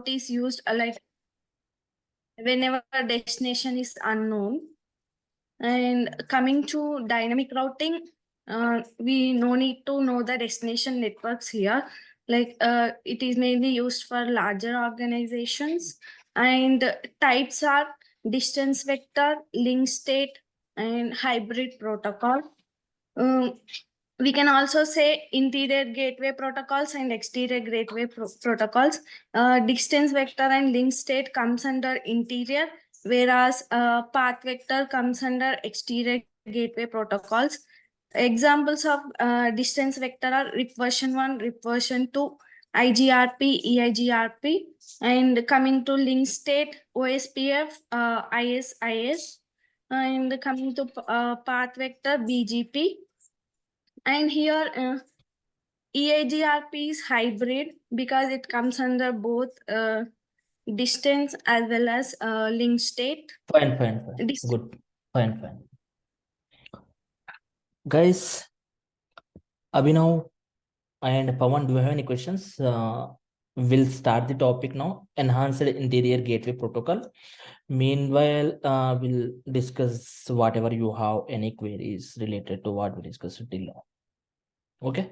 is used like whenever destination is unknown. And coming to dynamic routing, we no need to know the destination networks here. It is mainly used for larger organizations, and types are distance vector, link state, and hybrid protocol. Um, we can also say interior gateway protocols and exterior gateway protocols. Distance vector and link state comes under interior, whereas path vector comes under exterior gateway protocols. Examples of distance vector are RIP version 1, RIP version 2, IGRP, EIGRP, and coming to link state, OSPF, IS, and coming to path vector, BGP. And here EIGRP is hybrid because it comes under both distance as well as link state. Fine. Good. Fine. Guys, Abhinav and Pawan, do you have any questions? We'll start the topic now. Enhanced interior gateway protocol. Meanwhile, we'll discuss whatever you have any queries related to what we discussed till now. Okay.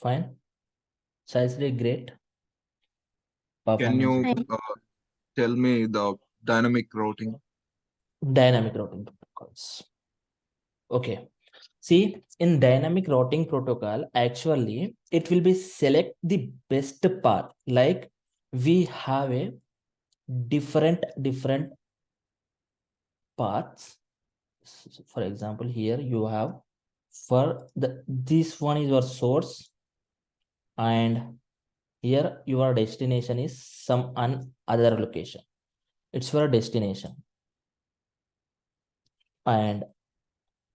Fine. Saisri, great. Can you Performance. tell me the dynamic routing? Dynamic routing protocols. Okay. See, in dynamic routing protocol, actually, it will be select the best path. Like we have a different paths. So for example, here you have for this one is your source, and here your destination is some other location. It's your destination. And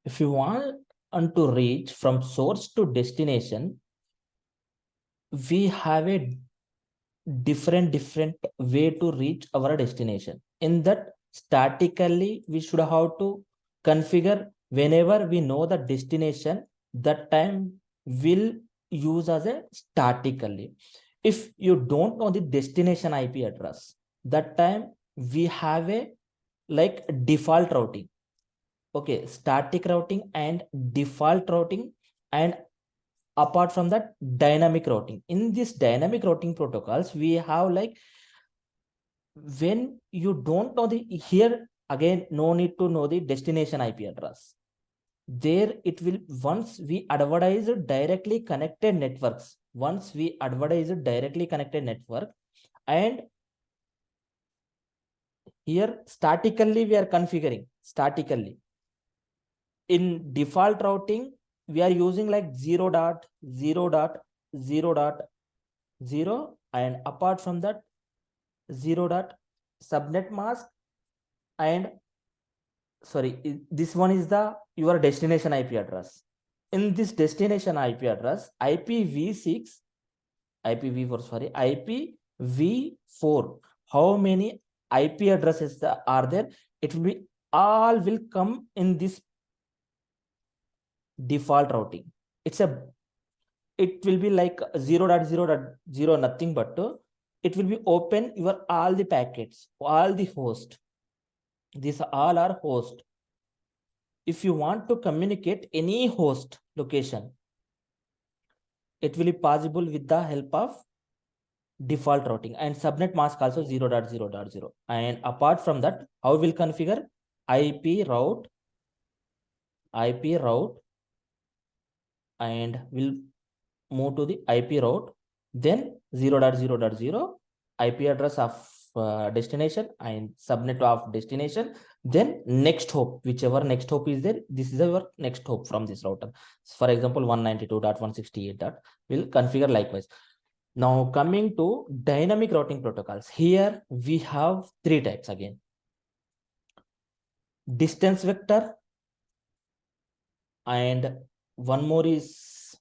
if you want to reach from source to destination, we have a different way to reach our destination. In that, statically we should have to configure whenever we know the destination, that time will use as a statically. If you don't know the destination IP address, that time we have a like default routing. Okay, static routing and default routing, and apart from that, dynamic routing. In this dynamic routing protocols, we have like when you don't know the here again, no need to know the destination IP address. There it will, once we advertise directly connected networks, and here statically we are configuring statically. In default routing, we are using like 0.0.0.0, and apart from that 0. Subnet mask, and sorry, this one is the your destination IP address. In this destination IP address, IPv4, how many IP addresses are there? It will be all will come in this default routing. It will be like 0.0.0 nothing but it will be open your all the packets, all the host. These all are host. If you want to communicate any host location, it will be possible with the help of default routing, and subnet mask also 0.0.0. And apart from that, how will configure IP route, and we'll move to the IP route, then 0.0.0 IP address of destination and subnet of destination, then next hop, whichever next hop is there, this is our next hop from this router. For example, 192.168. Will configure likewise. Now coming to dynamic routing protocols, here we have three types again. Distance vector, and one more is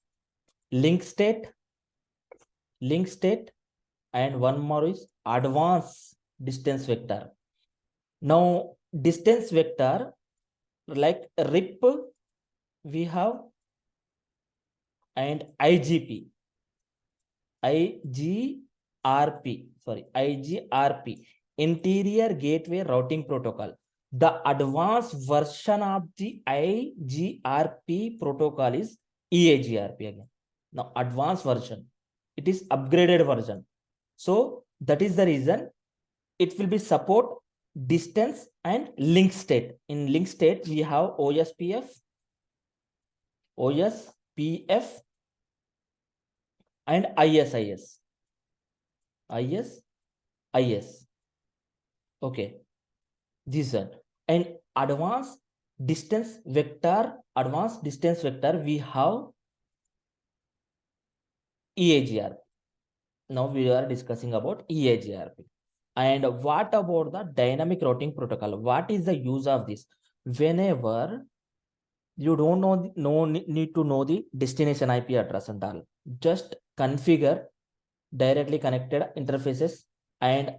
link state, and one more is advanced distance vector. Now distance vector, like RIP we have, and IGP. EIGRP, Interior Gateway Routing Protocol. The advanced version of the EIGRP protocol is EIGRP again. Now, advanced version, it is upgraded version. So that is the reason it will be support distance and link state. In link state, we have OSPF, and ISIS. Okay, this one. And advanced distance vector, we have EIGRP. Now we are discussing about EIGRP. And what about the dynamic routing protocol? What is the use of this? Whenever you don't need to know the destination IP address and all, just configure directly connected interfaces and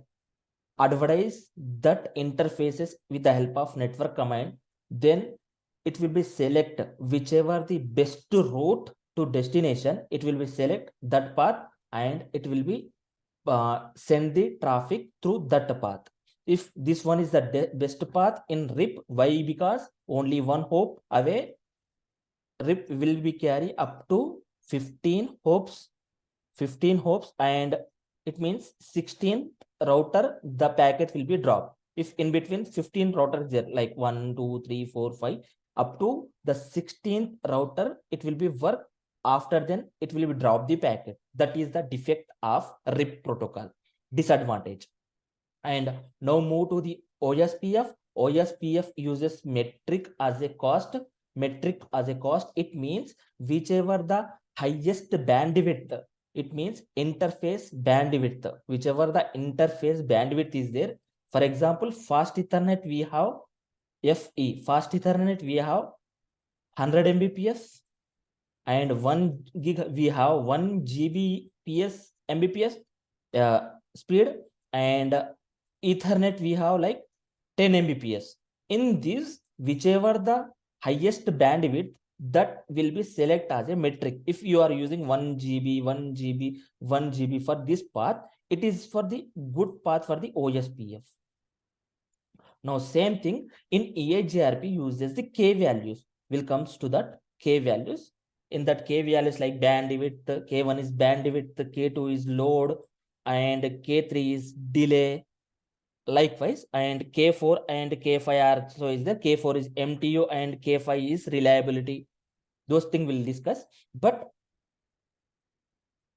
advertise that interfaces with the help of network command. Then it will be select whichever the best route to destination. It will be select that path and it will be send the traffic through that path. If this one is the best path in RIP, why? Because only one hop away, RIP will be carry up to 15 hops, and it means 16 router the packet will be dropped. If in between 15 routers there, like 1, 2, 3, 4, 5, up to the 16th router, it will be work. After then it will be drop the packet. That is the defect of RIP protocol, disadvantage. And now move to the OSPF. OSPF uses metric as a cost. It means whichever the highest bandwidth, it means interface bandwidth, whichever the interface bandwidth is there. For example, fast Ethernet we have FE, fast Ethernet we have 100 Mbps, and 1 gig we have 1 Mbps speed, and Ethernet we have like 10 Mbps. In this, whichever the highest bandwidth, that will be select as a metric. If you are using 1 GB for this path, it is for the good path for the OSPF. Now same thing in EIGRP uses the K values. Will comes to that K values. In that K values like bandwidth, K1 is bandwidth, K2 is load, and K3 is delay. Likewise, and K4 and K5 are, so is the K4 is MTU and K5 is reliability. Those things we'll discuss. But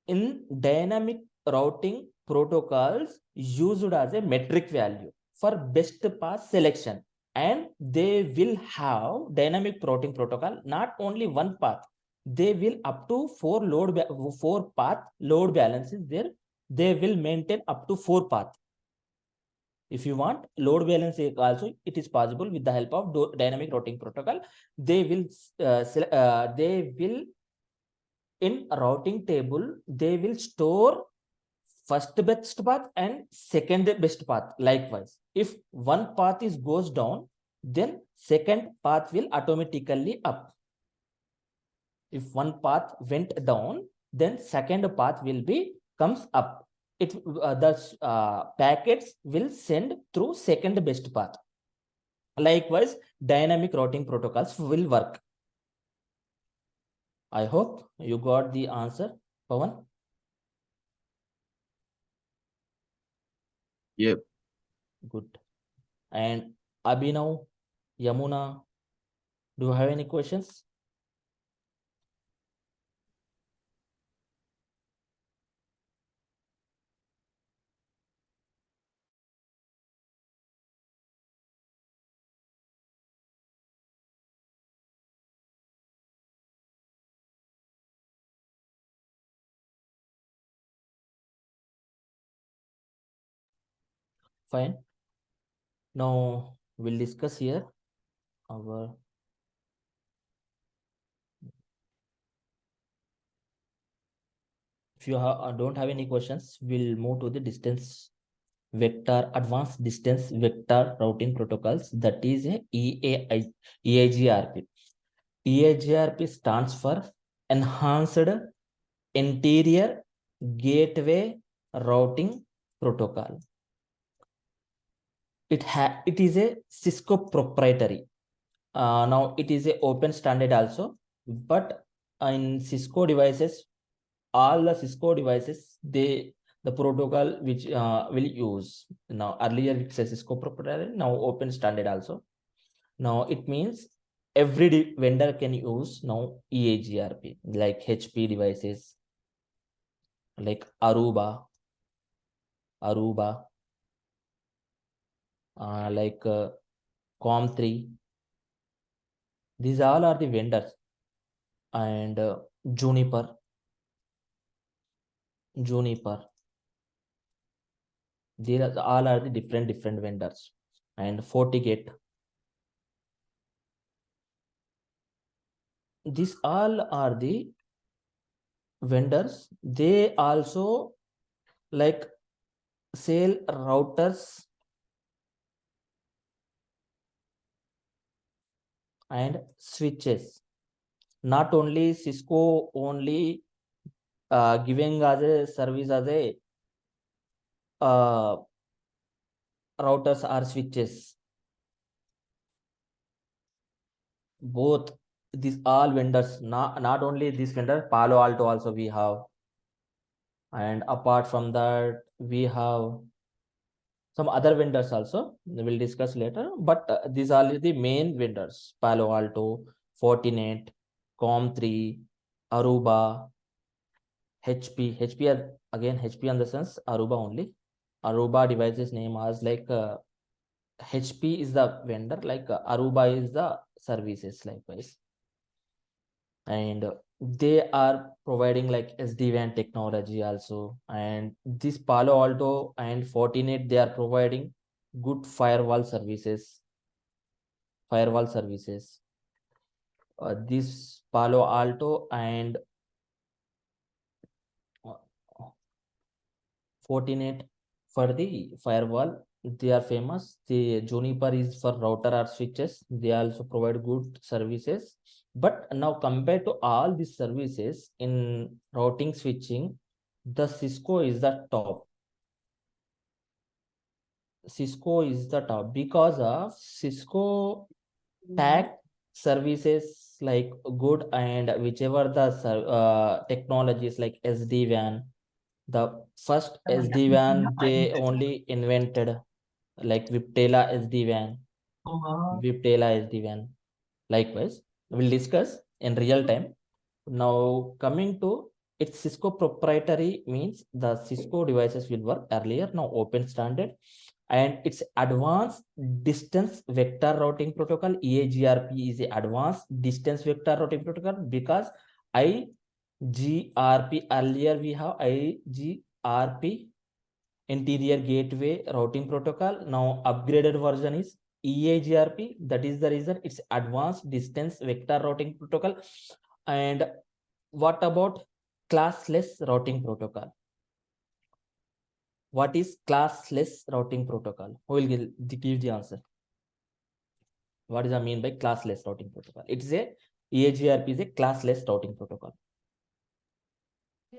in dynamic routing protocols used as a metric value for best path selection, and they will have dynamic routing protocol not only one path, they will up to 4 path load balances there. They will maintain up to 4 paths. If you want load balance also, it is possible with the help of dynamic routing protocol. They will in routing table, they will store first best path and second best path. Likewise, if one path is goes down, then second path will automatically up. If one path went down, then second path will be comes up. It the packets will send through second best path. Likewise, dynamic routing protocols will work. I hope you got the answer, Pawan. Yep. Good. And Abhinav, Yamuna, do you have any questions? Fine. Now we'll discuss here our if you don't have any questions, we'll move to the advanced distance vector routing protocols, that is a EIGRP. EIGRP stands for Enhanced Interior gateway routing protocol. It is a Cisco proprietary. Now it is a open standard also, but in Cisco devices, all the Cisco devices, the protocol which will use. Now earlier it's a Cisco proprietary, now open standard also. Now it means every vendor can use now EIGRP, like HP devices, like Aruba, like Com3. These all are the vendors, and Juniper. These all are the different vendors, and FortiGate. These all are the vendors. They also like sell routers and switches. Not only Cisco only giving as a service as a routers or switches. Both these all vendors, not only this vendor, Palo Alto also we have, and apart from that we have some other vendors also, we will discuss later, but these are the main vendors: Palo Alto, Fortinet, Com3, Aruba, HP. Again HP on the sense Aruba only. Aruba devices name as like HP is the vendor, like Aruba is the services likewise. And they are providing like SD-WAN technology also. And this Palo Alto and Fortinet, they are providing good firewall services. This Palo Alto and Fortinet for the firewall, they are famous. The Juniper is for router or switches. They also provide good services. But now compared to all these services in routing switching, the Cisco is the top. Because of Cisco tag services like good, and whichever the technologies like SD-WAN. The first SD-WAN they only invented, like Viptela SD-WAN. Likewise, we'll discuss in real time. Now coming to its Cisco proprietary means the Cisco devices will work earlier, now open standard, and its advanced distance vector routing protocol. EIGRP is a advanced distance vector routing protocol because EIGRP, earlier we have EIGRP interior gateway routing protocol. Now upgraded version is EIGRP. That is the reason it's advanced distance vector routing protocol. And what about classless routing protocol? What is classless routing protocol? Who will give the answer? What does that mean by classless routing protocol? It's a EIGRP is a classless routing protocol.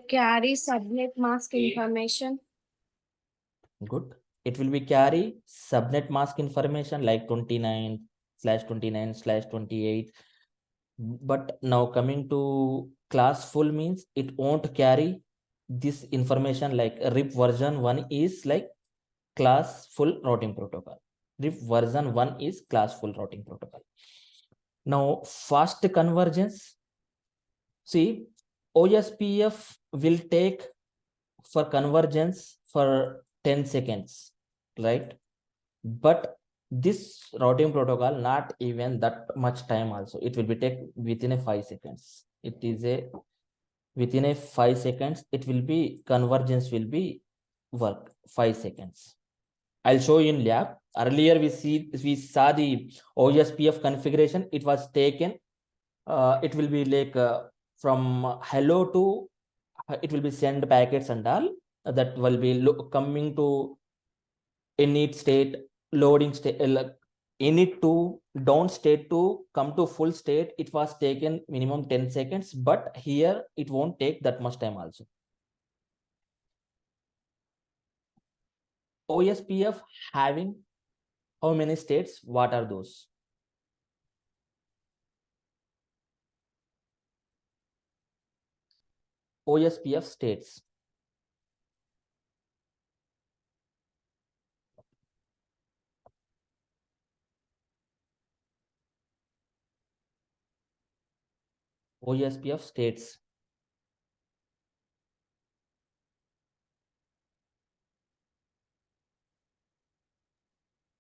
Carry subnet mask information. Good. It will be carry subnet mask information like 29/29/28. But now coming to class full means it won't carry this information. Like RIP version 1 is like class full routing protocol. RIP version 1 is class full routing protocol. Now fast convergence. See, OSPF will take for convergence for 10 seconds, right? But this routing protocol, not even that much time also. It will be take within a 5 seconds. It is a within a 5 seconds, it will be convergence will be work 5 seconds. I'll show you in lab. Earlier we saw the OSPF configuration. It was taken. It will be like from hello to it will be send packets and all that will be coming to init state, loading state, init to down state to come to full state. It was taken minimum 10 seconds, but here it won't take that much time also. OSPF having how many states? What are those? OSPF states. OSPF states.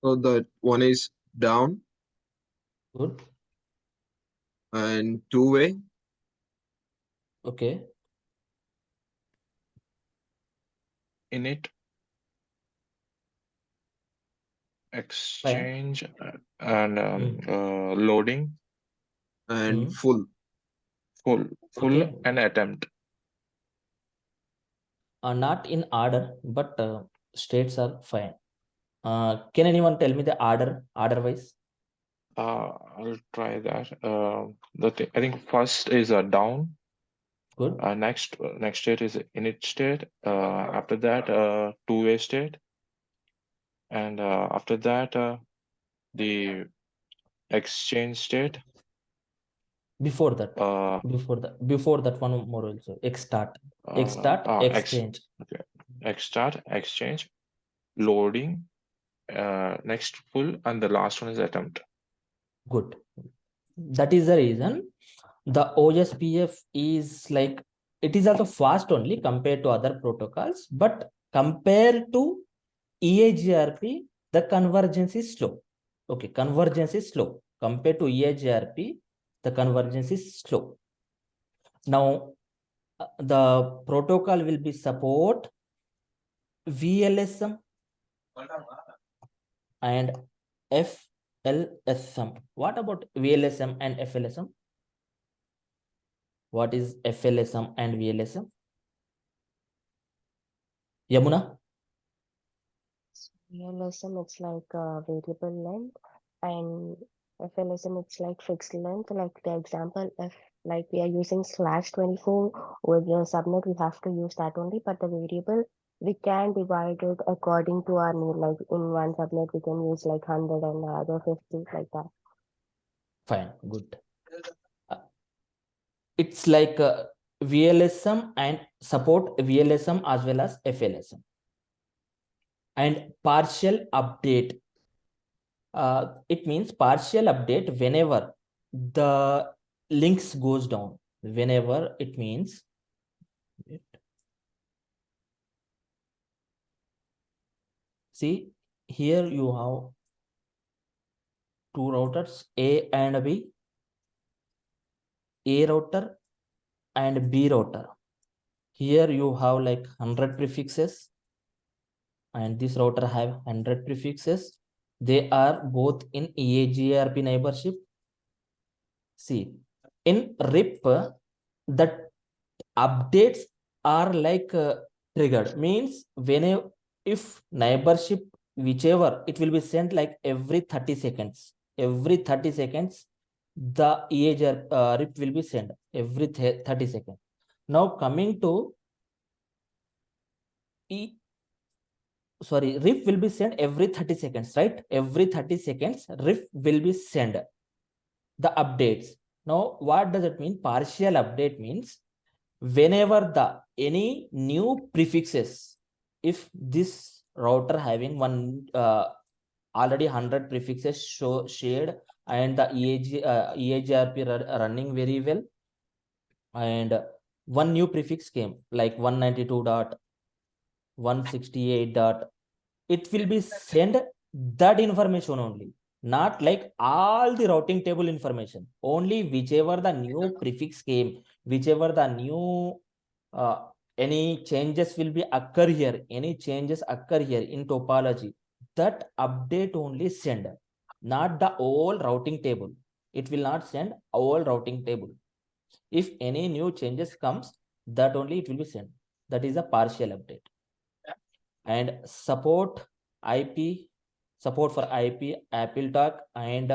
So that one is down Good. and two-way, Okay. init, exchange, and loading, and full. full Okay. and attempt. Not in order, but states are fine. Can anyone tell me the order wise? I'll try that. I think first is a down. Good. Next state is init state. After that, two-way state, and after that, the exchange state. Before that, before that one more also. Xstart, exchange. Okay. Xstart, exchange, loading, next full, and the last one is attempt. Good. That is the reason the OSPF is like, it is also fast only compared to other protocols, but compared to EIGRP, the convergence is slow. Okay, convergence is slow. Compared to EIGRP, the convergence is slow. Now, the protocol will be support VLSM and FLSM. What about VLSM and FLSM? What is FLSM and VLSM? Yamuna? VLSM, it's like a variable length, and FLSM, it's like fixed length. Like the example, if like we are using /24 with the subnet, we have to use that only. But the variable, we can divide it according to our need. Like in one subnet, we can use like 100 and the other 50, like that. Fine, good. It's like VLSM and support VLSM as well as FLSM. And partial update. It means partial update whenever the links goes down. Whenever it means. See, here you have two routers, A and B. A router and B router. Here you have like 100 prefixes, and this router have 100 prefixes. They are both in EIGRP neighborship. See, in RIP, the updates are like triggered. Means whenever, if neighborship, whichever, it will be sent like every 30 seconds. Every 30 seconds, the EIGRP RIP will be sent every 30 seconds. Now coming to RIF will be sent every 30 seconds, right? Every 30 seconds, RIF will be sent the updates. Now, what does it mean? Partial update means whenever the any new prefixes, if this router having one already 100 prefixes shared, and the EIGRP running very well, and one new prefix came like 192.168. It will be send that information only, not like all the routing table information, only whichever the new prefix came, whichever the new any changes will be occur here, any changes occur here in topology, that update only send, not the whole routing table. It will not send all routing table. If any new changes comes, that only it will be sent. That is a partial update. And support IP, support for IP, AppleTalk and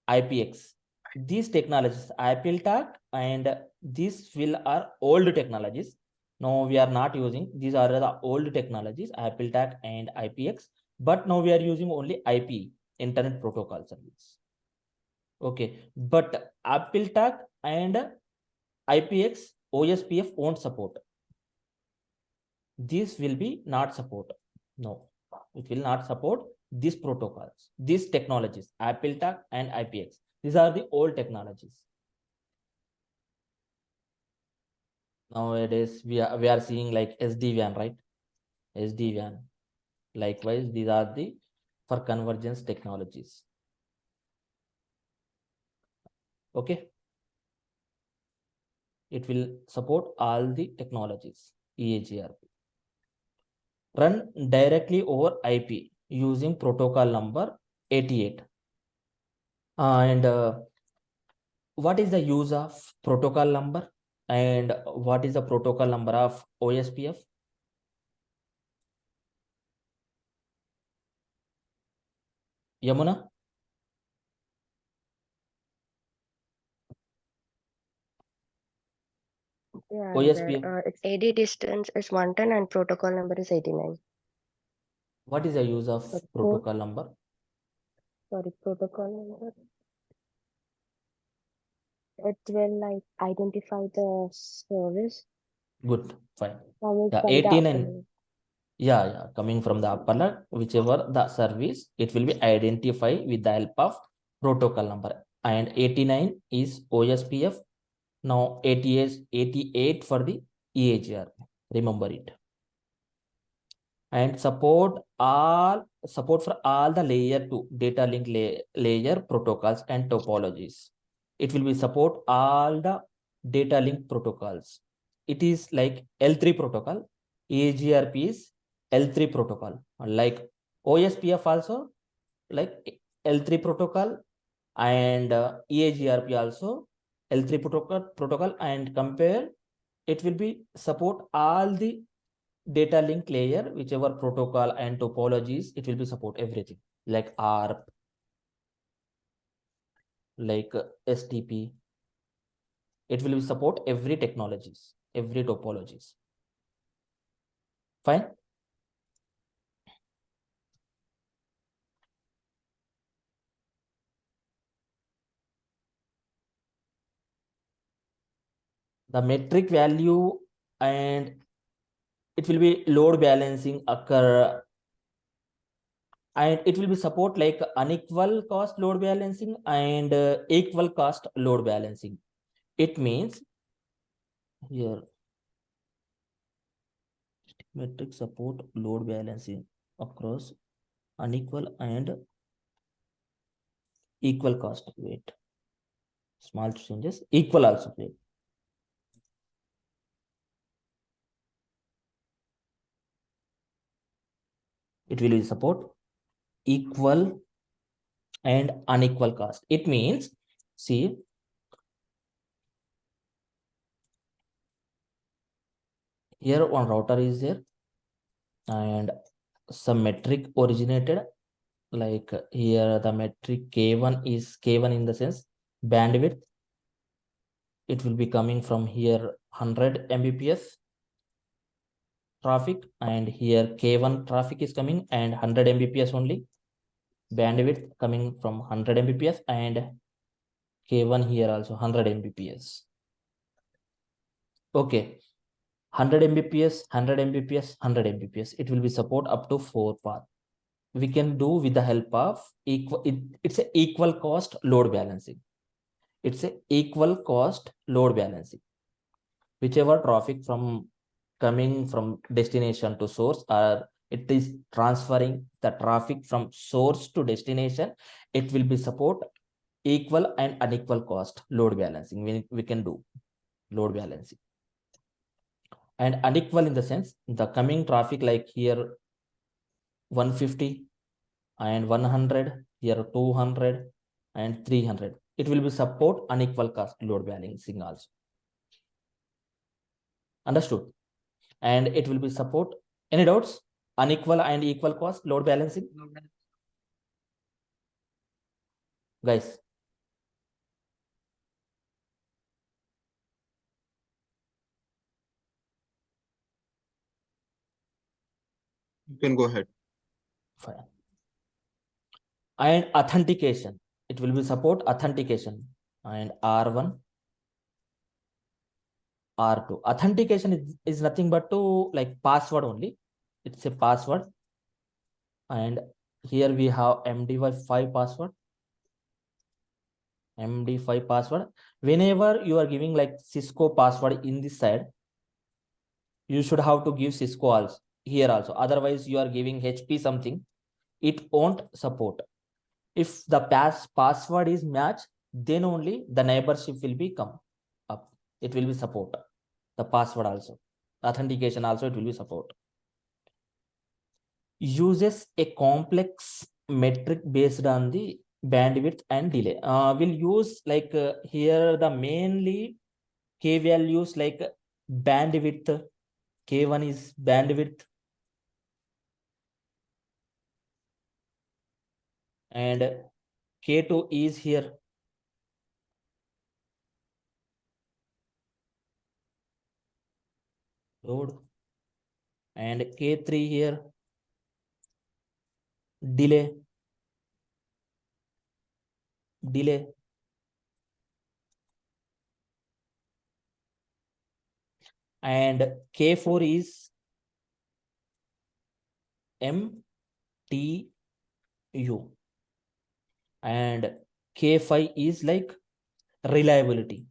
IPX. These technologies, AppleTalk and these will are old technologies. Now we are not using, these are the old technologies, AppleTalk and IPX, but now we are using only IP, Internet Protocol Service. Okay, but AppleTalk and IPX OSPF won't support. This will be not support. No, it will not support these protocols, these technologies, AppleTalk and IPX. These are the old technologies. Nowadays, we are seeing like SD-WAN, right? SD-WAN. Likewise, these are the for convergence technologies. Okay. It will support all the technologies, EIGRP. Run directly over IP using protocol number 88. And what is the use of protocol number? And what is the protocol number of OSPF? Yamuna? Yeah, OSPF. its AD distance is 110 and protocol number is 89. What is the use of protocol number? Sorry, protocol number. It will like identify the service. Good, fine. Coming Yeah, from the 89. upper. Yeah, coming from the upper layer, whichever the service, it will be identified with the help of protocol number. And 89 is OSPF. Now 88 for the EIGRP. Remember it. And support for all the layer 2 data link layer protocols and topologies. It will be support all the data link protocols. It is like L3 protocol. EIGRP is L3 protocol. Like OSPF also like L3 protocol, and EIGRP also L3 protocol, and compare, it will be support all the data link layer, whichever protocol and topologies, it will be support everything like ARP, like STP. It will be support every technologies, every topologies. Fine. The metric value, and it will be load balancing occur, and it will be support like unequal cost load balancing and equal cost load balancing. It means here metric support load balancing across unequal and equal cost. Wait, small changes, equal also. Wait. It will support equal and unequal cost. It means, see, here one router is there and some metric originated, like here the metric K1 is K1 in the sense bandwidth. It will be coming from here 100 Mbps traffic, and here K1 traffic is coming and 100 Mbps only. Bandwidth coming from 100 Mbps, and K1 here also 100 Mbps. Okay, 100 Mbps, 100 Mbps, 100 Mbps. It will be support up to 4 path. We can do with the help of equal. It's a equal cost load balancing. It's a equal cost load balancing. Whichever traffic from coming from destination to source, or it is transferring the traffic from source to destination, it will be support equal and unequal cost load balancing. We can do load balancing. And unequal in the sense the coming traffic, like here 150 and 100, here 200 and 300. It will be support unequal cost load balancing also. Understood? And it will be support, any doubts? Unequal and equal cost load balancing? Guys, You can go ahead. Fine. And authentication, it will be support authentication, and R1, R2. Authentication is nothing but to like password only. It's a password. And here we have MD5 password. MD5 password. Whenever you are giving like Cisco password in this side, you should have to give Cisco also here also. Otherwise, you are giving HP something, it won't support. If the password is matched, then only the neighborship will be come up. It will be support. The password also. Authentication also it will be support. Uses a complex metric based on the bandwidth and delay. We'll use like here the mainly K values like bandwidth. K1 is bandwidth. And K2 is here. Load. And K3 here. Delay. And K4 is MTU. And K5 is like reliability.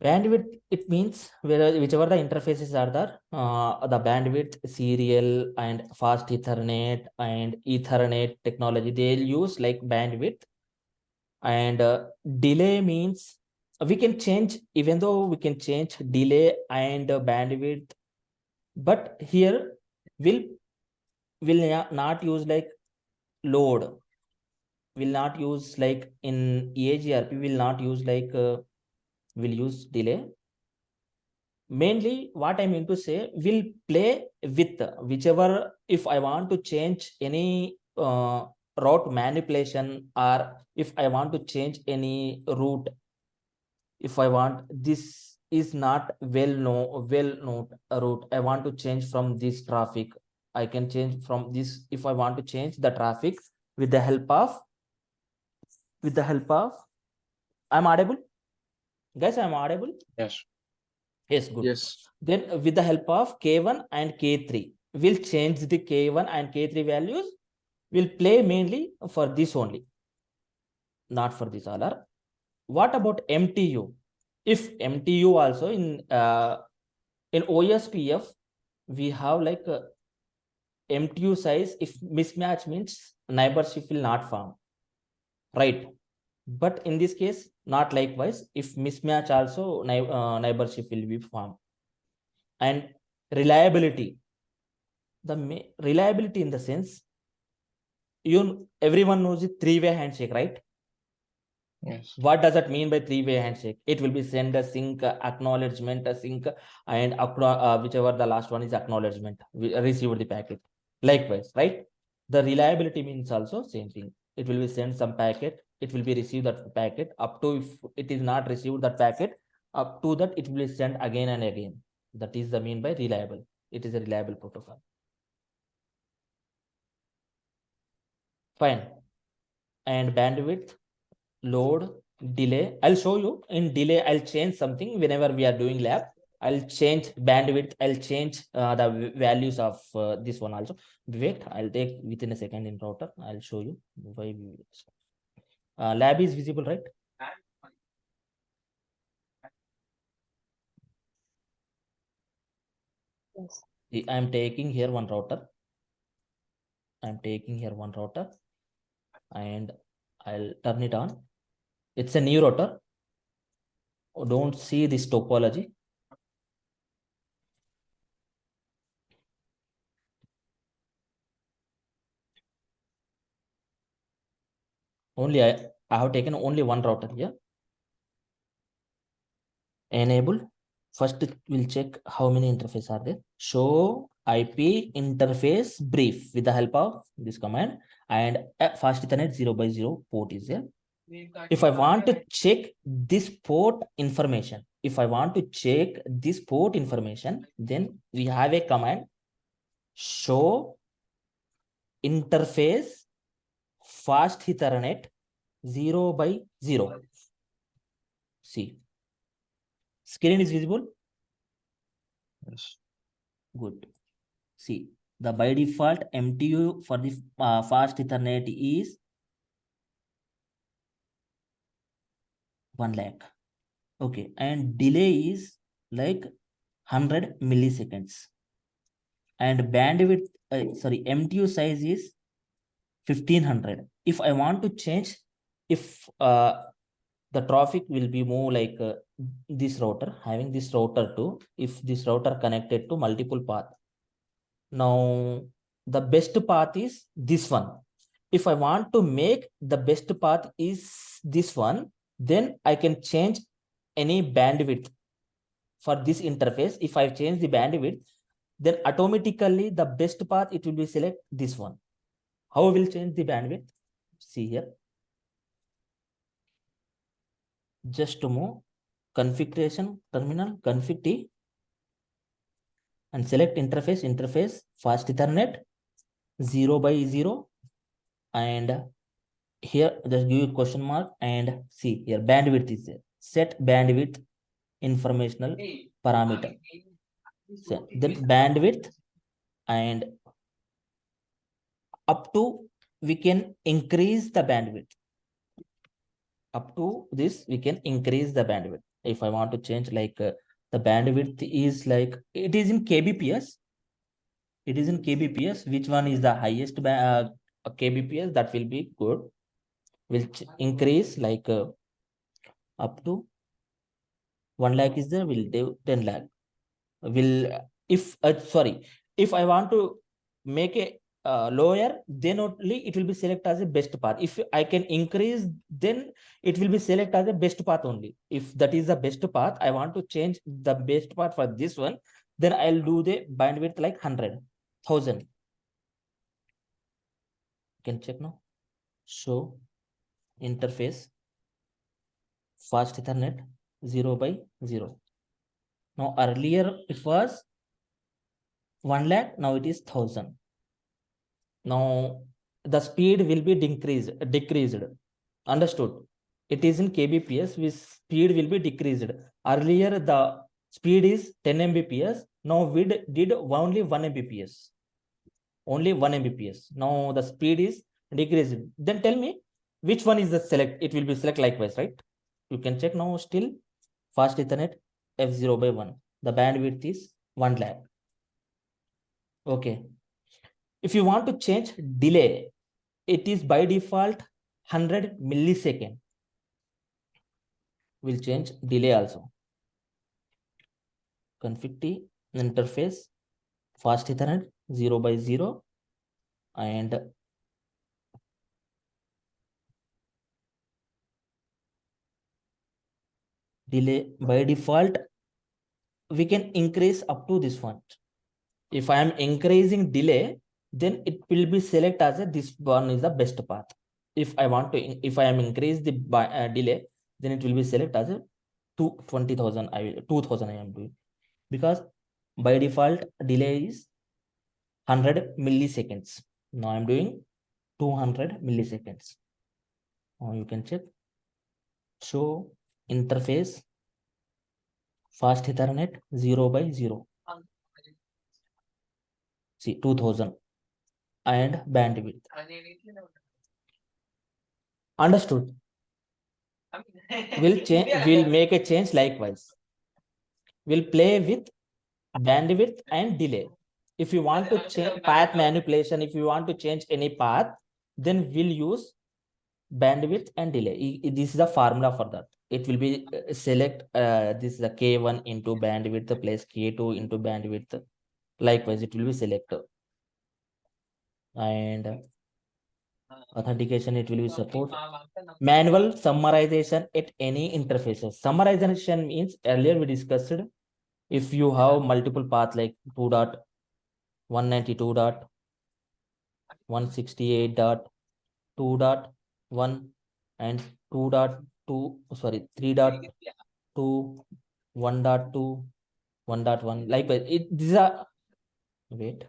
Bandwidth, it means whichever the interfaces are there, the bandwidth, serial and fast Ethernet and Ethernet technology, they'll use like bandwidth. And delay means we can change, even though we can change delay and bandwidth, but here will not use like load, will not use like in EIGRP, will not use like will use delay. Mainly what I mean to say, will play with whichever, if I want to change any route manipulation, or if I want to change any route, if I want, this is not well known route, I want to change from this traffic, I can change from this. If I want to change the traffic with the help of I'm audible, guys? I'm audible? Yes. Yes, good. Yes. Then with the help of K1 and K3, we'll change the K1 and K3 values. We'll play mainly for this only, not for this other. What about MTU? If MTU also in OSPF, we have like MTU size. If mismatch means neighborship will not form, right? But in this case, not likewise. If mismatch also, neighborship will be formed. And reliability, reliability in the sense, everyone knows it, three-way handshake, right? Yes. What does that mean by three-way handshake? It will be send a sync, acknowledgement, a sync, and whichever the last one is acknowledgement, we receive the packet. Likewise, right? The reliability means also same thing. It will be send some packet, it will be received that packet, up to if it is not received that packet, up to that it will be sent again and again. That is the mean by reliable. It is a reliable protocol. Fine. And bandwidth, load, delay. I'll show you in delay. I'll change something whenever we are doing lab. I'll change bandwidth. I'll change the values of this one also. Wait, I'll take within a second in router. I'll show you why we lab is visible, right? Yes. I'm taking here one router. And I'll turn it on. It's a new router. Don't see this topology. Only I have taken only one router here. Enable. First we'll check how many interfaces are there. Show IP interface brief with the help of this command, and fast Ethernet 0x0 port is there. If I want to check this port information, then we have a command show interface fast Ethernet 0x0. See, screen is visible. Yes. Good. See, the by default MTU for the fast Ethernet is 1 lakh. Okay, and delay is like 100 milliseconds. And bandwidth, MTU size is 1500. If I want to change, if the traffic will be more like this router, having this router too, if this router connected to multiple path. Now, the best path is this one. If I want to make the best path is this one, then I can change any bandwidth for this interface. If I change the bandwidth, then automatically the best path, it will be select this one. How will change the bandwidth? See here. Just to move configuration terminal, config T, and select interface fast Ethernet 0x0, and here just give a question mark, and see here bandwidth is there. Set bandwidth informational parameter. So then bandwidth, and up to we can increase the bandwidth. Up to this we can increase the bandwidth. If I want to change like the bandwidth is like, it is in kbps. It is in kbps. Which one is the highest kbps? That will be good. Will increase like up to 1 lakh is there, will do 10 lakh. Will if if I want to make a lower, then only it will be select as a best path. If I can increase, then it will be select as a best path only. If that is the best path, I want to change the best path for this one, then I'll do the bandwidth like 100,000. You can check now. Show interface fast Ethernet 0x0. Now earlier it was 1 lakh, now it is 1000. Now the speed will be decreased. Understood? It is in kbps, with speed will be decreased. Earlier the speed is 10 mbps. Now we did only 1 mbps. Only 1 mbps. Now the speed is decreased. Then tell me which one is the select. It will be select likewise, right? You can check now. Still fast Ethernet F0x1. The bandwidth is 1 lakh. Okay. If you want to change delay, it is by default 100 millisecond. We'll change delay also. Config T, interface fast Ethernet 0x0, and delay by default we can increase up to this one. If I am increasing delay, then it will be select as a this one is the best path. If I want to, if I am increase the delay, then it will be select as a 20,000. 2,000 I am doing, because by default delay is 100 milliseconds. Now I'm doing 200 milliseconds. Now you can check. Show interface fast Ethernet 0x0. See 2000 and bandwidth. Understood? We'll make a change likewise. We'll play with bandwidth and delay. If you want to change path manipulation, if you want to change any path, then we'll use bandwidth and delay. This is the formula for that. It will be select this is the K1 into bandwidth plus K2 into bandwidth. Likewise, it will be selected. And authentication, it will be support. Manual summarization at any interfaces. Summarization means earlier we discussed, if you have multiple paths like 2 dot 192.168.2.1 and 2.2, sorry, 3.2, 1.2, 1.1. Likewise, these are, wait.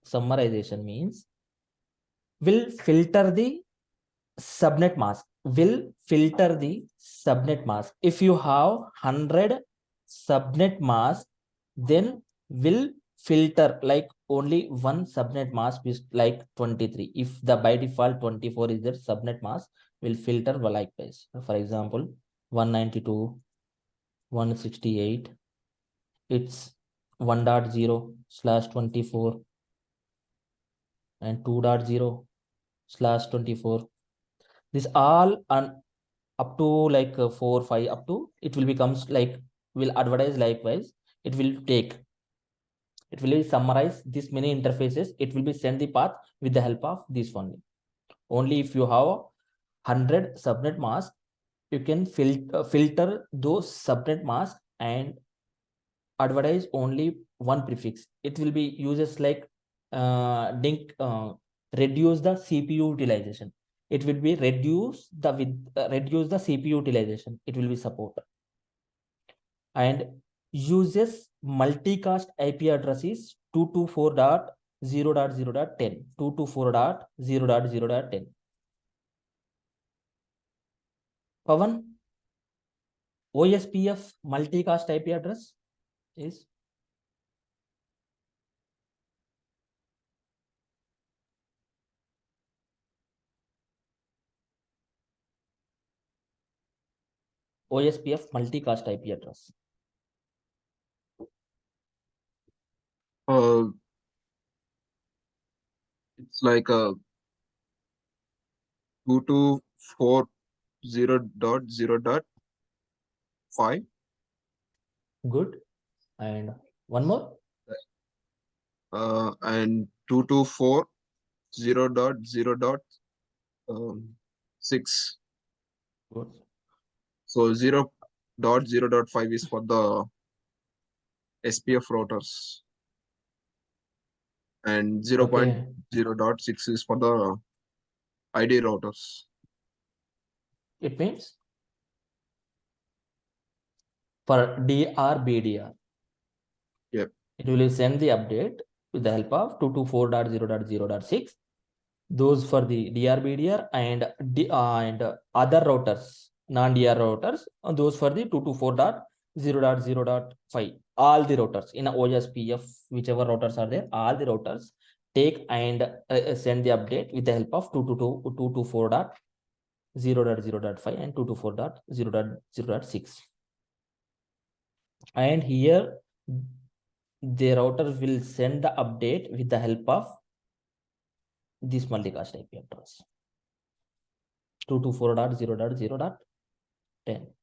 Summarization means will filter the subnet mask. Will filter the subnet mask. If you have 100 subnet mask, then will filter like only one subnet mask is like 23. If the by default 24 is the subnet mask, will filter likewise. For example, 192, 168, it's 1.0/24 and 2.0/24. This all up to like 4, 5 up to it will becomes like will advertise likewise. It will be summarize this many interfaces. It will be send the path with the help of this one. Only if you have 100 subnet mask, you can filter those subnet mask and advertise only one prefix. It will be uses like reduce the CPU utilization. It will be reduce the CPU utilization. It will be support and uses multicast IP address is 224.0.0.10. 224.0.0.10. Pavan, OSPF multicast IP address is OSPF multicast IP address. It's like a 2240.0.5. Good. And one more. And 224.0.0.6. Good. So 0.0.5 is for the SPF routers, and 0.0.6 is for the ID routers. It means for DR/BDR. Yep. It will send the update with the help of 224.0.0.6. Those for the DR/BDR and other routers, non-DR routers, and those for the 224.0.0.5. All the routers in a OSPF, whichever routers are there, all the routers take and send the update with the help of 224.0.0.5 and 224.0.0.6. And here the router will send the update with the help of this multicast IP address 224.0.0.10.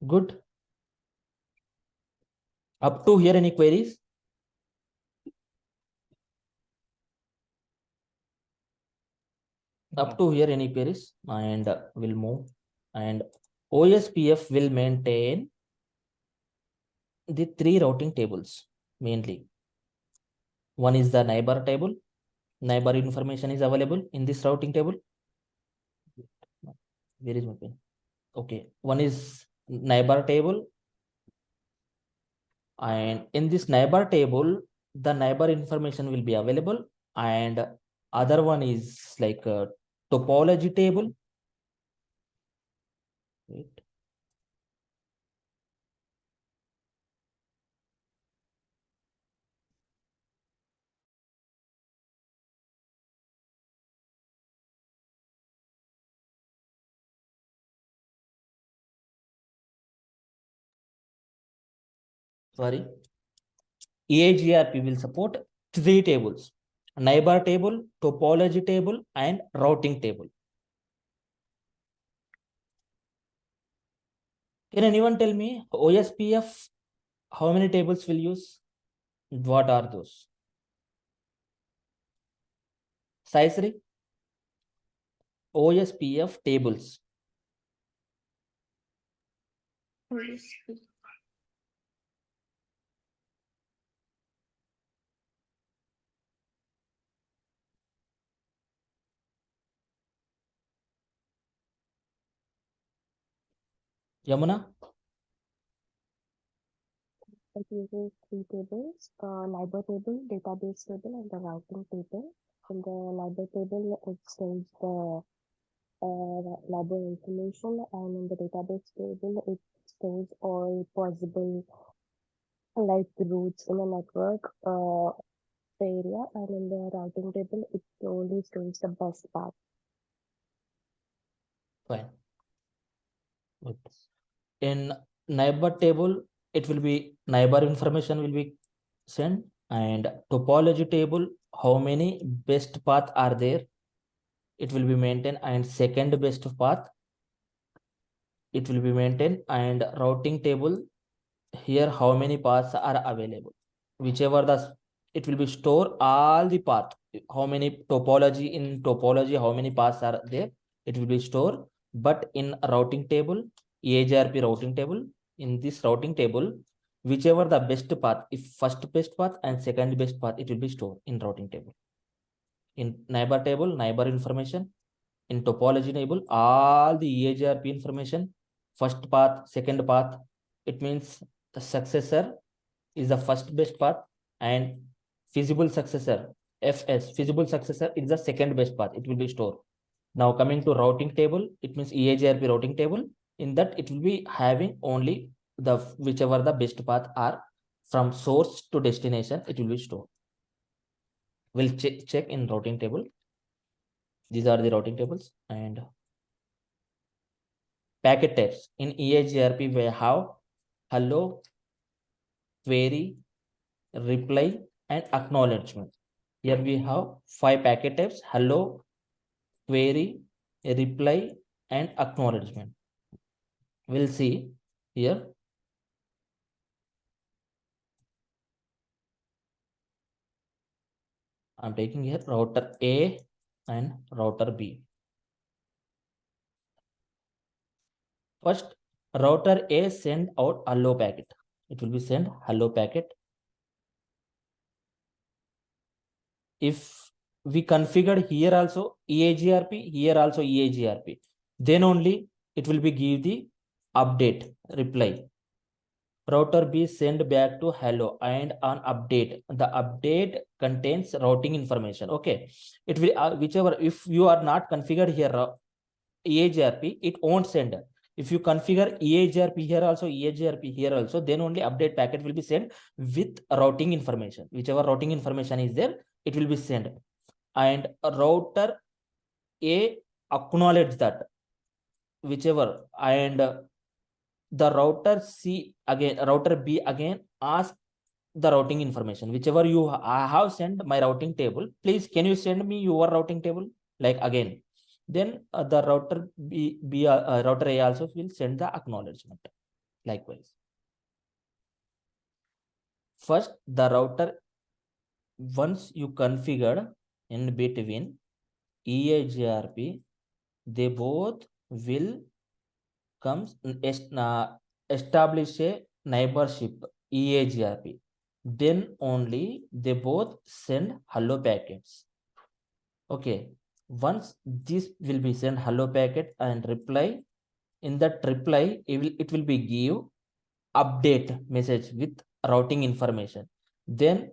Good. Up to here, any queries? Up to here, any queries? And we'll move. And OSPF will maintain the 3 routing tables mainly. One is the neighbor table. Neighbor information is available in this routing table. Where is my pen? Okay. One is neighbor table. And in this neighbor table, the neighbor information will be available. And other one is like a topology table. Wait. Sorry. EIGRP will support 3 tables: neighbor table, topology table, and routing table. Can anyone tell me OSPF how many tables will use? What are those? Saisri? OSPF tables. Yamuna? It uses three tables, neighbor table, database table, and the routing table. In the neighbor table, it stores the neighbor information, and in the database table, it stores all possible like routes in a network area, and in the routing table, it only stores the best path. Fine. Good. In neighbor table, it will be neighbor information will be sent, and topology table, how many best path are there, it will be maintained, and second best path it will be maintained, and routing table, here how many paths are available, whichever the it will be store all the path, how many topology, in topology how many paths are there, it will be store. But in routing table, EIGRP routing table, in this routing table, whichever the best path, if first best path and second best path, it will be stored in routing table. In neighbor table, neighbor information. In topology table, all the EIGRP information, first path, second path, it means the successor is the first best path, and feasible successor, FS, feasible successor is the second best path, it will be stored. Now coming to routing table, it means EIGRP routing table. In that, it will be having only the whichever the best path are from source to destination, it will be stored. We'll check in routing table. These are the routing tables. And packet types in EIGRP, we have hello, query, reply, and acknowledgement. Here we have 5 packet types: hello, query, reply, and acknowledgement. We'll see here. I'm taking here router A and router B. First, router A send out hello packet. It will be send hello packet. If we configured here also EIGRP, here also EIGRP, then only it will be give the update reply. Router B send back to hello and on update. The update contains routing information. Okay, it will whichever, if you are not configured here EIGRP, it won't send. If you configure EIGRP here also, EIGRP here also, then only update packet will be sent with routing information. Whichever routing information is there, it will be sent. And router A acknowledge that whichever, and the router C again, router B again ask the routing information. Whichever you I have sent my routing table, please can you send me your routing table, like again. Then the router router A also will send the acknowledgement likewise. First, the router, once you configured in between EIGRP, they both will comes establish a neighborship EIGRP. Then only they both send hello packets. Okay, once this will be sent hello packet and reply, in that reply it will be give update message with routing information. Then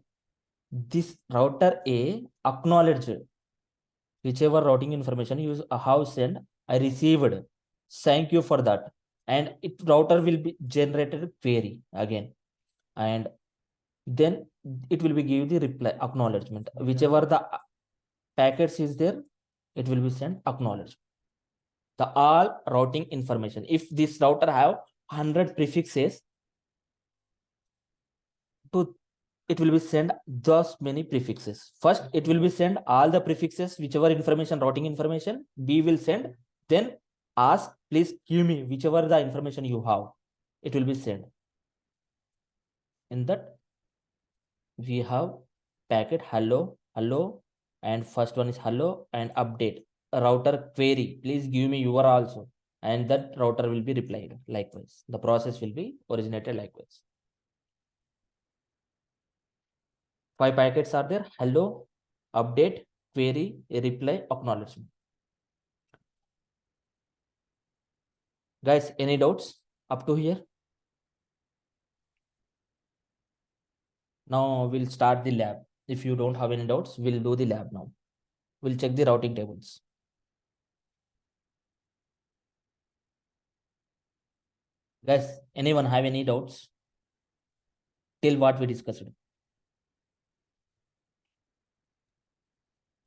this router A acknowledged whichever routing information you have sent, I received, thank you for that, and it router will be generated query again, and then it will be give the reply acknowledgement. Whichever the packets is there, it will be sent acknowledged. The all routing information. If this router have 100 prefixes, to it will be send those many prefixes. First, it will be send all the prefixes, whichever information, routing information, B will send, then ask, please give me whichever the information you have, it will be sent. In that, we have packet hello, hello, and first one is hello and update. A router query, please give me your also. and that router will be replied likewise. The process will be originated likewise. 5 packets are there: hello, update, query, reply, acknowledgement. Guys, any doubts up to here? Now we'll start the lab. If you don't have any doubts, we'll do the lab now. We'll check the routing tables. Guys, anyone have any doubts till what we discussed?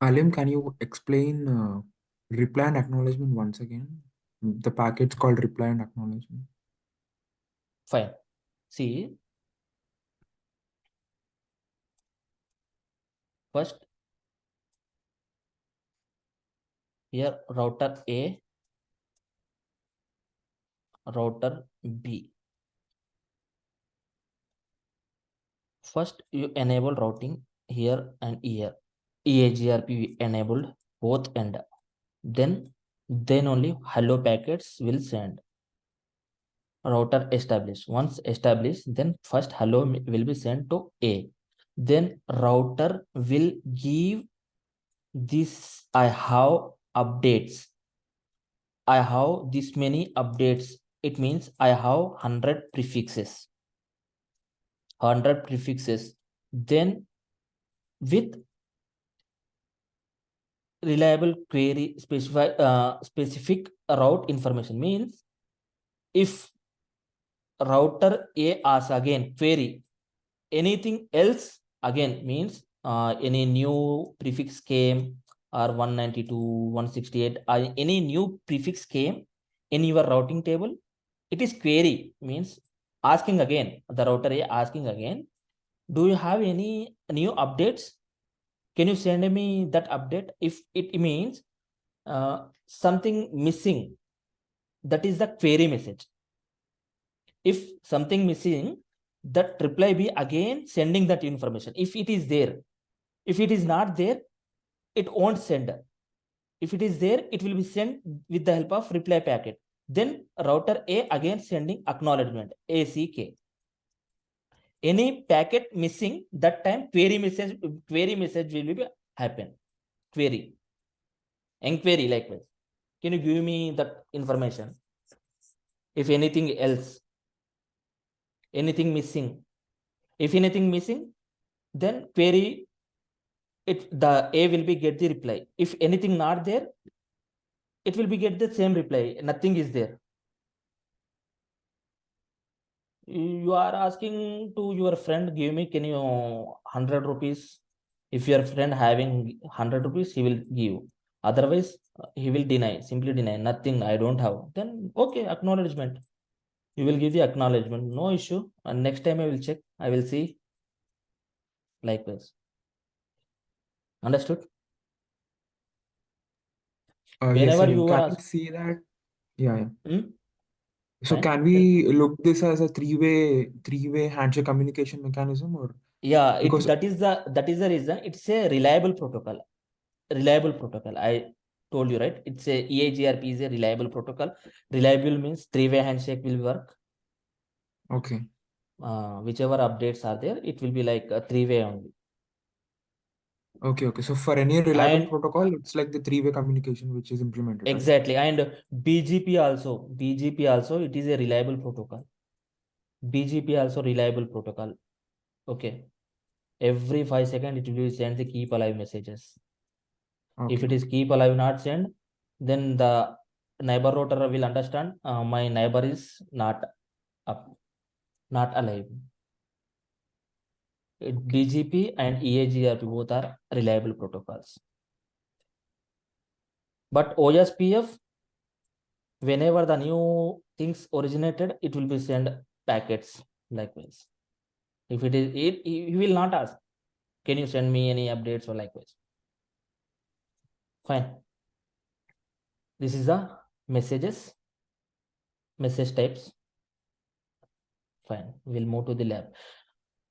Alim, can you explain reply and acknowledgement once again? The packet's called reply and acknowledgement. Fine. See, first here router A, router B. First you enable routing here and here. EIGRP enabled both end. Then only hello packets will send. Router established. Once established, then first hello will be sent to A. Then router will give this I have updates. I have this many updates. It means I have 100 prefixes. 100 prefixes. Then with reliable query specific route information means if router A asks again query anything else again means any new prefix came or 192 168 any new prefix came in your routing table, it is query means asking again, the router A asking again, do you have any new updates? Can you send me that update? If it means something missing, that is the query message. If something missing, that reply be again sending that information. If it is there, if it is not there, it won't send. If it is there, it will be sent with the help of reply packet. Then router A again sending acknowledgement, ACK. Any packet missing, that time query message will be happen. Query, inquiry likewise. Can you give me that information? If anything else, anything missing, if anything missing, then query the A will be get the reply. If anything not there, it will be get the same reply. Nothing is there. You are asking to your friend, give me, can you 100 rupees? If your friend having 100 rupees, he will give. Otherwise, he will deny, simply deny. Nothing, I don't have. Then okay, acknowledgement. You will give the acknowledgement, no issue. And next time I will check, I will see. Likewise. Understood? Yes, Whenever Alim, you can are we see that? Yeah. Hmm? So Fine. can we look this as a three-way handshake communication mechanism, or Yeah, because that is the reason it's a reliable protocol. Reliable protocol. I told you, right? It's a EIGRP is a reliable protocol. Reliable means three-way handshake will work. okay. Whichever updates are there, it will be like a three-way only. Okay. So for any reliable And protocol, it's like the three-way communication which is implemented, right? exactly. And BGP also, it is a reliable protocol. BGP also reliable protocol. Okay. Every 5 seconds, it will send the keep alive messages. If Okay. it is keep alive not send, then the neighbor router will understand my neighbor is not up, not alive. BGP and EIGRP both are reliable protocols. But OSPF, whenever the new things originated, it will be send packets likewise. If it is he will not ask, can you send me any updates or likewise. Fine. This is the message types. Fine. We'll move to the lab.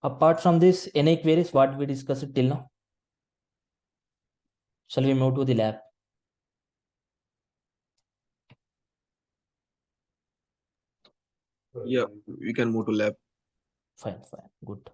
Apart from this, any queries what we discussed till now? Shall we move to the lab? Yeah, we can move to lab. Fine, good.